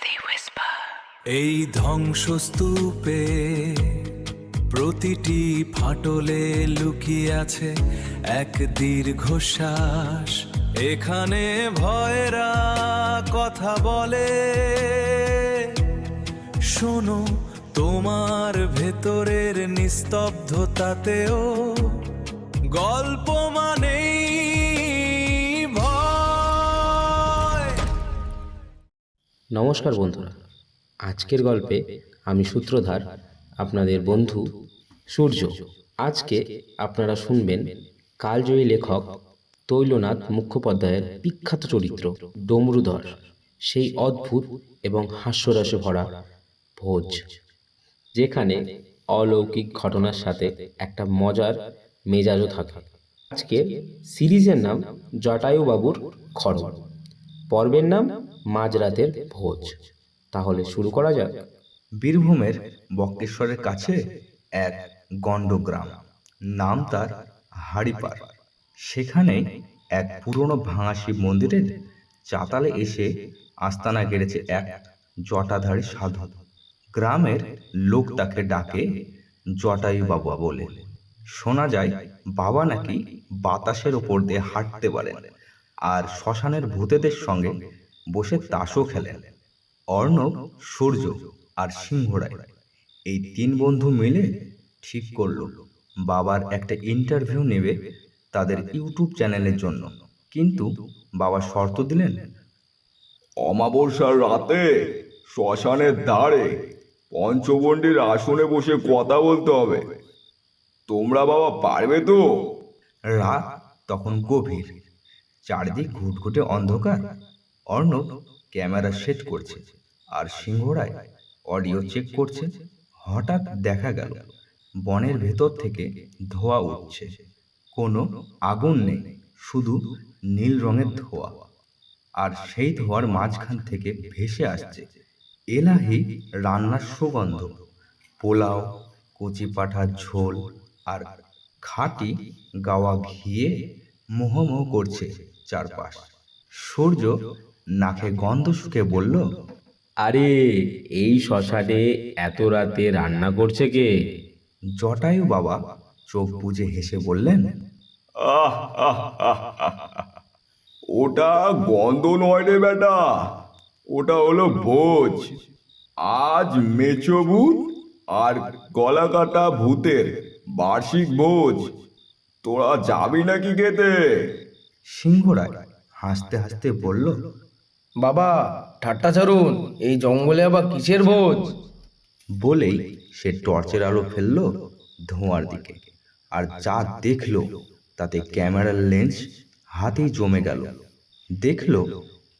they whisper. এই ধ্বংসস্তূপে প্রতিটি ফাটলে লুকিয়ে আছে এক দীর্ঘশ্বাস। এখানে ভয়েরা কথা বলে, শোনো তোমার ভেতরের নিস্তব্ধতাতেও গল্প মানেই ভয়। নমস্কার বন্ধুরা, আজকের গল্পে আমি সূত্রধার আপনাদের বন্ধু সূর্য। আজকে আপনারা শুনবেন কালজয়ী লেখক তৈলনাথ মুখোপাধ্যায়ের বিখ্যাত চরিত্র ডমরুধর, সেই অদ্ভুত এবং হাস্যরসে ভরা ভোজ, যেখানে অলৌকিক ঘটনার সাথে একটা মজার মেজাজও থাকে। আজকের সিরিজের নাম জটায়ুবাবুর খড়ম, পর্বের নাম মাঝরাতের ভোজ। তাহলে শুরু করা যাক। বীরভূমের বক্রেশ্বরের কাছে এক গণ্ডগ্রাম, নাম তার হাড়িপাড়। সেখানে এক পুরনো ভাঙা শিব মন্দিরের চাতালে এসে আস্তানা গেড়েছে এক জটাধারী সাধু। গ্রামের লোক তাকে ডাকে জটায়ু বাবা বলে। শোনা যায় বাবা নাকি বাতাসের ওপর দিয়ে হাঁটতে পারেন আর শ্মশানের ভূতেদের সঙ্গে বসে তাসও খেলেন। অর্ণব, সূর্য আর সিংহরায় এই তিন বন্ধু মিলে ঠিক করলো বাবার একটা ইন্টারভিউ নেবে তাদের ইউটিউব চ্যানেলের জন্য। কিন্তু বাবা শর্ত দিলেন, অমাবস্যার রাতে শ্মশানের ধারে পঞ্চবন্ডির আসনে বসে কথা বলতে হবে। তোমরা বাবা পারবে তো? রাত তখন গভীর, চারিদিক ঘুটঘুটে অন্ধকার। অর্ণব ক্যামেরা সেট করছে আর সিংহরায় অডিও চেক করছে। হঠাৎ দেখা গেল বনের ভেতর থেকে ধোঁয়া উঠছে। কোনো আগুন নেই, শুধু নীল রঙের ধোঁয়া। আর সেই ধোঁয়ার মাঝখান থেকে ভেসে আসছে এলাহি রান্নার সুগন্ধ। পোলাও, কচি পাঁঠার ঝোল আর খাঁটি গাওয়া ঘিয়ে মোহমোহ করছে চারপাশ। সূর্য নাকে গন্ধ শুকে বলল, আরে, এই শ্মশানে এত রাতে রান্না করছে কে? জটায়ু বাবা চোখ বুজে হেসে বললেন, আহ আহ আহ আহ আহ। ওটা গন্ধ নয় রে বেটা, ওটা হলো ভোজ। আজ মেছো ভূত আর গলা কাটা ভূতের বার্ষিক ভোজ। তোরা যাবি নাকি খেতে? সিংহরায় হাসতে হাসতে বলল, বাবা, ঠাট্টা ছাড়ুন, এই জঙ্গলে আবার কিসের ভোজ? বলেই সে টর্চের আলো ফেলল ধোঁয়ার দিকে। আর যা দেখলো তাতে ক্যামেরার লেন্স হাতেই জমে গেল। দেখলো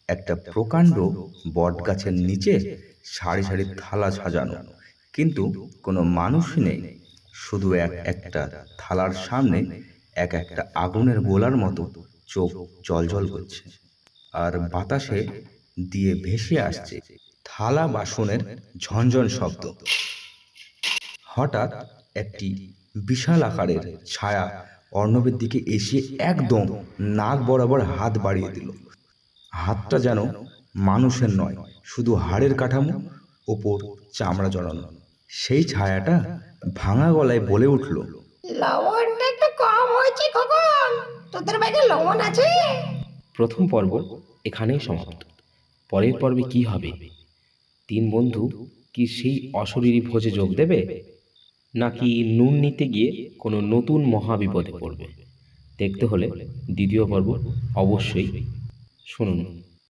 একটা প্রকাণ্ড বট গাছের নিচে সারি সারি থালা সাজানো, কিন্তু কোনো মানুষই নেই। শুধু একটা থালার সামনে এক একটা আগুনের গোলার মতো চোখ জলজল করছে, আর বাতাসে দিয়ে ভেসে আসছে থালা বাসনের ঝনঝন শব্দ। হঠাৎ একটি বিশাল আকারের ছায়া অর্ণবের দিকে এসে একদম নাক বরাবর হাত বাড়িয়ে দিল। হাতটা যেন মানুষের নয়, শুধু হাড়ের কাঠামো, ওপর চামড়া জড়ানো। সেই ছায়াটা ভাঙা গলায় বলে উঠল, লবণটা একটু কম হয়েছে খোকন, তোদের ব্যাগে লবণ আছে? প্রথম পর্ব এখানেই সমাপ্ত। পরের পর্বে কি হবে? তিন বন্ধু কি সেই অশরীরী ভোজে যোগ দেবে, নাকি নুন নিতে গিয়ে কোনো নতুন মহাবিপদে পড়বে? দেখতে হলে দ্বিতীয় পর্ব অবশ্যই শুনুন।